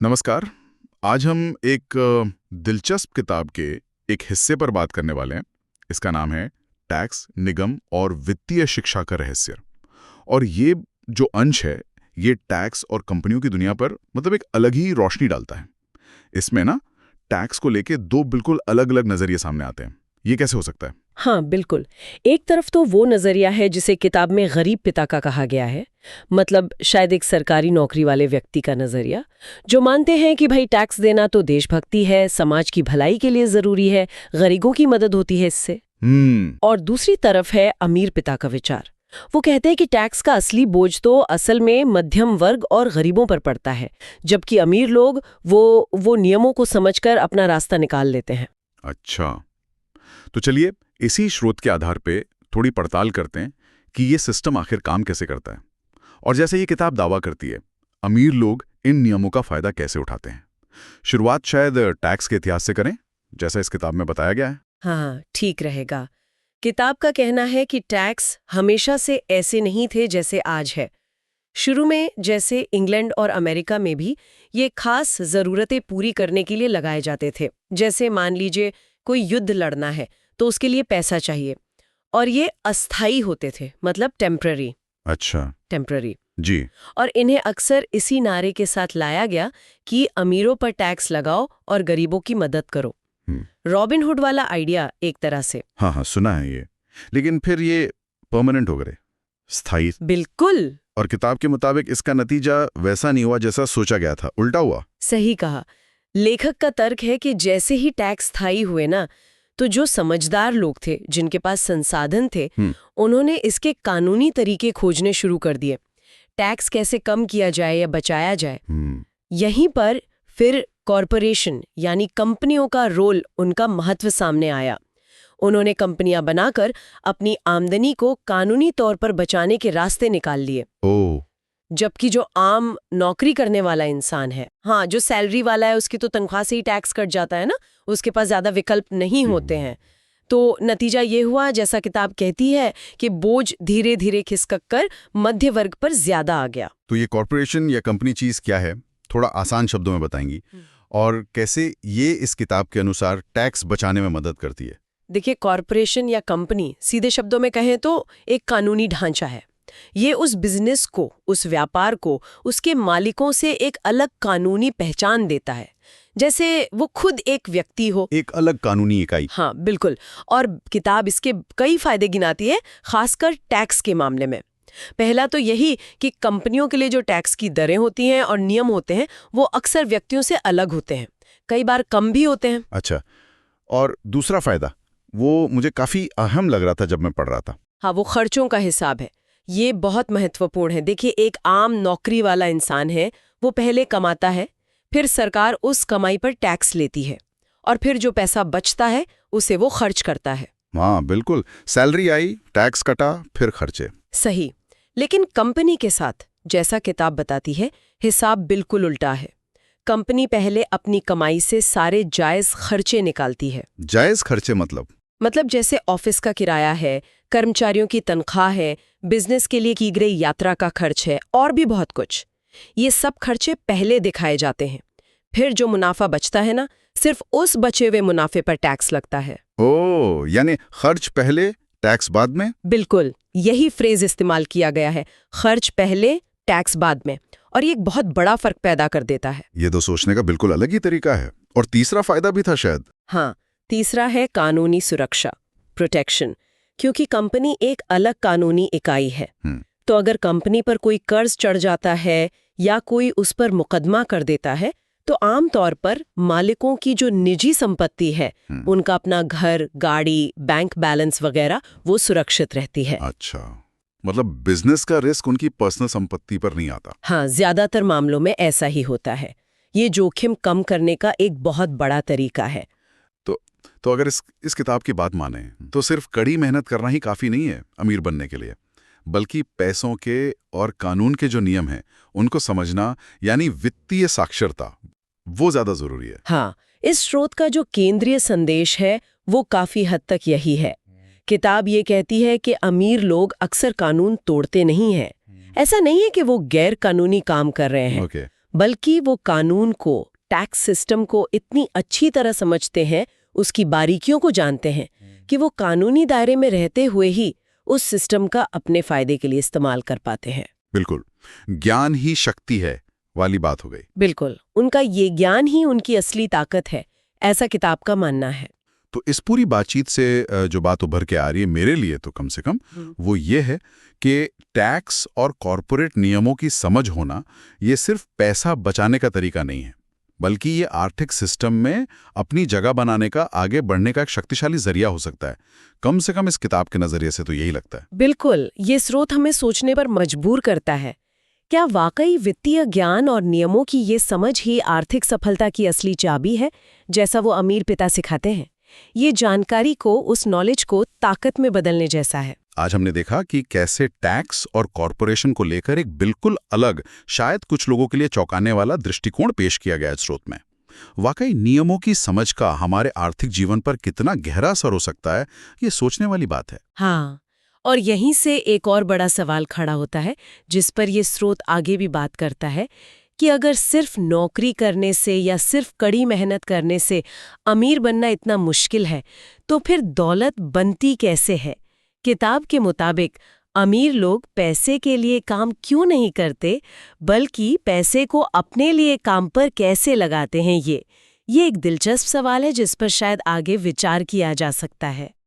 नमस्कार। आज हम एक दिलचस्प किताब के एक हिस्से पर बात करने वाले हैं। इसका नाम है टैक्स, निगम और वित्तीय शिक्षा का रहस्य। और ये जो अंश है, ये टैक्स और कंपनियों की दुनिया पर मतलब एक अलग ही रोशनी डालता है। इसमें ना टैक्स को लेके दो बिल्कुल अलग अलग नजरिए सामने आते हैं। ये कैसे हो सकता है? हाँ, बिल्कुल। एक तरफ तो वो नजरिया है जिसे किताब में गरीब पिता का कहा गया है, मतलब शायद एक सरकारी नौकरी वाले व्यक्ति का नजरिया, जो मानते हैं कि भाई टैक्स देना तो देशभक्ति है, समाज की भलाई के लिए जरूरी है, गरीबों की मदद होती है इससे। और दूसरी तरफ है अमीर पिता का विचार। वो कहते हैं कि टैक्स का असली बोझ तो असल में मध्यम वर्ग और गरीबों पर पड़ता है, जबकि अमीर लोग वो नियमों को समझकर अपना रास्ता निकाल लेते हैं। अच्छा, तो चलिए इसी स्रोत के आधार पे थोड़ी पड़ताल करते हैं कि ये सिस्टम आखिर काम कैसे करता है। और जैसे ये किताब दावा करती है, अमीर लोग इन नियमों का फायदा कैसे उठाते हैं। शुरुआत शायद टैक्स के इतिहास से करें, जैसा इस किताब में बताया गया है। हाँ, ठीक रहेगा। किताब का कहना है कि टैक्स हमेशा से ऐसे नहीं थे जैसे आज है। शुरू में जैसे इंग्लैंड और अमेरिका में भी ये खास ज़रूरतें पूरी करने के लिए लगाए जाते थे। जैसे मान लीजिए कोई युद्ध लड़ना है तो उसके लिए पैसा चाहिए, और ये अस्थाई होते थे, मतलब टेम्पररी। अच्छा टेम्पररी। जी। और इन्हें अक्सर इसी नारे के साथ लाया गया कि अमीरों पर टैक्स लगाओ और गरीबों की मदद करो। रॉबिन हुड वाला आइडिया एक तरह से। हाँ हाँ, सुना है ये। लेकिन फिर ये परमानेंट हो गए, स्थायी। बिल्कुल और किताब के मुताबिक इसका नतीजा वैसा नहीं हुआ जैसा सोचा गया था, उल्टा हुआ। सही कहा। लेखक का तर्क है कि जैसे ही टैक्स स्थायी हुए ना, तो जो समझदार लोग थे, जिनके पास संसाधन थे, उन्होंने इसके कानूनी तरीके खोजने शुरू कर दिए। टैक्स कैसे कम किया जाए या बचाया जाए। यहीं पर फिर कॉरपोरेशन यानी कंपनियों का रोल, उनका महत्व सामने आया। उन्होंने कंपनियां बनाकर अपनी आमदनी को कानूनी तौर पर बचाने के रास्ते निकाल लिए। जबकि जो आम नौकरी करने वाला इंसान है, हाँ, जो सैलरी वाला है, उसकी तो तनख्वाह से ही टैक्स कट जाता है ना, उसके पास ज्यादा विकल्प नहीं होते हैं। तो नतीजा ये हुआ, जैसा किताब कहती है, कि बोझ धीरे धीरे खिसक कर मध्य वर्ग पर ज्यादा आ गया। तो ये कॉरपोरेशन या कंपनी चीज क्या है, थोड़ा आसान शब्दों में बताएंगी, और कैसे ये इस किताब के अनुसार टैक्स बचाने में मदद करती है? देखिए, कॉरपोरेशन या कंपनी सीधे शब्दों में कहें तो एक कानूनी ढांचा है। ये उस बिजनेस को, उस व्यापार को, उसके मालिकों से एक अलग कानूनी पहचान देता है, जैसे वो खुद एक व्यक्ति हो, एक अलग कानूनी इकाई। हाँ, बिल्कुल। और किताब इसके कई फायदे गिनाती है, खासकर टैक्स के मामले में। पहला तो यही कि कंपनियों के लिए जो टैक्स की दरें होती हैं और नियम होते हैं, वो अक्सर व्यक्तियों से अलग होते हैं, कई बार कम भी होते हैं। अच्छा, और दूसरा फायदा, वो मुझे काफी अहम लग रहा था जब मैं पढ़ रहा था। हाँ, वो खर्चों का हिसाब है। ये बहुत महत्वपूर्ण है। देखिए, एक आम नौकरी वाला इंसान है, वो पहले कमाता है, फिर सरकार उस कमाई पर टैक्स लेती है, और फिर जो पैसा बचता है उसे वो खर्च करता है। हाँ बिल्कुल, सैलरी आई, टैक्स कटा, फिर खर्चे। सही। लेकिन कंपनी के साथ, जैसा किताब बताती है, हिसाब बिल्कुल उल्टा है। कंपनी पहले अपनी कमाई से सारे जायज खर्चे निकालती है। जायज खर्चे मतलब जैसे ऑफिस का किराया है, कर्मचारियों की तनख्वाह है, बिजनेस के लिए की गई यात्रा का खर्च है, और भी बहुत कुछ। ये सब खर्चे पहले दिखाए जाते हैं। फिर जो मुनाफा बचता है ना, सिर्फ उस बचे हुए मुनाफे पर टैक्स लगता है। ओह, यानी खर्च पहले, टैक्स बाद में? बिल्कुल, यही फ्रेज इस्तेमाल किया गया है, खर्च पहले, टैक्स बाद में। और ये एक बहुत बड़ा फर्क पैदा कर देता है। ये तो सोचने का बिल्कुल अलग ही तरीका है। और तीसरा फायदा भी था शायद। हाँ, तीसरा है कानूनी सुरक्षा, प्रोटेक्शन। क्योंकि कंपनी एक अलग कानूनी इकाई है, तो अगर कंपनी पर कोई कर्ज चढ़ जाता है या कोई उस पर मुकदमा कर देता है, तो आम तौर पर मालिकों की जो निजी संपत्ति है, उनका अपना घर, गाड़ी, बैंक बैलेंस वगैरह, वो सुरक्षित रहती है। अच्छा, मतलब बिजनेस का रिस्क उनकी पर्सनल संपत्ति पर नहीं आता। हाँ, ज्यादातर मामलों में ऐसा ही होता है। ये जोखिम कम करने का एक बहुत बड़ा तरीका है। तो अगर इस किताब की बात माने, तो सिर्फ कड़ी मेहनत करना ही काफी नहीं है अमीर बनने के लिए, बल्कि पैसों के और कानून के जो नियम हैं, उनको समझना, यानी वित्तीय साक्षरता, वो ज्यादा जरूरी है। हाँ, इस स्रोत का जो केंद्रीय संदेश है, वो काफी हद तक यही है। किताब ये कहती है कि अमीर लोग अक्सर कानून तोड़ते नहीं हैं। ऐसा नहीं है कि वो गैर कानूनी काम कर रहे हैं, बल्कि वो कानून को, टैक्स सिस्टम को इतनी अच्छी तरह समझते हैं, उसकी बारीकियों को जानते हैं कि वो कानूनी दायरे में रहते हुए ही उस सिस्टम का अपने फायदे के लिए इस्तेमाल कर पाते हैं। बिल्कुल, ज्ञान ही शक्ति है वाली बात हो गई। बिल्कुल, उनका ये ज्ञान ही उनकी असली ताकत है, ऐसा किताब का मानना है। तो इस पूरी बातचीत से जो बात उभर के आ रही है मेरे लिए तो कम से कम वो ये है कि टैक्स और कॉरपोरेट नियमों की समझ होना ये सिर्फ पैसा बचाने का तरीका नहीं है, बल्कि ये आर्थिक सिस्टम में अपनी जगह बनाने का, आगे बढ़ने का एक शक्तिशाली जरिया हो सकता है। कम से कम इस किताब के नजरिए से तो यही लगता है। बिल्कुल, ये स्रोत हमें सोचने पर मजबूर करता है। क्या वाकई वित्तीय ज्ञान और नियमों की ये समझ ही आर्थिक सफलता की असली चाबी है, जैसा वो अमीर पिता सिखाते हैं? ये जानकारी को, उस नॉलेज को ताकत में बदलने जैसा है। आज हमने देखा कि कैसे टैक्स और कॉरपोरेशन को लेकर एक बिल्कुल अलग, शायद कुछ लोगों के लिए चौंकाने वाला दृष्टिकोण पेश किया गया है स्रोत में। वाकई नियमों की समझ का हमारे आर्थिक जीवन पर कितना गहरा असर हो सकता है, ये सोचने वाली बात है। हाँ, और यहीं से एक और बड़ा सवाल खड़ा होता है, जिस पर ये स्रोत आगे भी बात करता है कि अगर सिर्फ नौकरी करने से या सिर्फ कड़ी मेहनत करने से अमीर बनना इतना मुश्किल है, तो फिर दौलत बनती कैसे है? किताब के मुताबिक अमीर लोग पैसे के लिए काम क्यों नहीं करते, बल्कि पैसे को अपने लिए काम पर कैसे लगाते हैं? ये एक दिलचस्प सवाल है जिस पर शायद आगे विचार किया जा सकता है।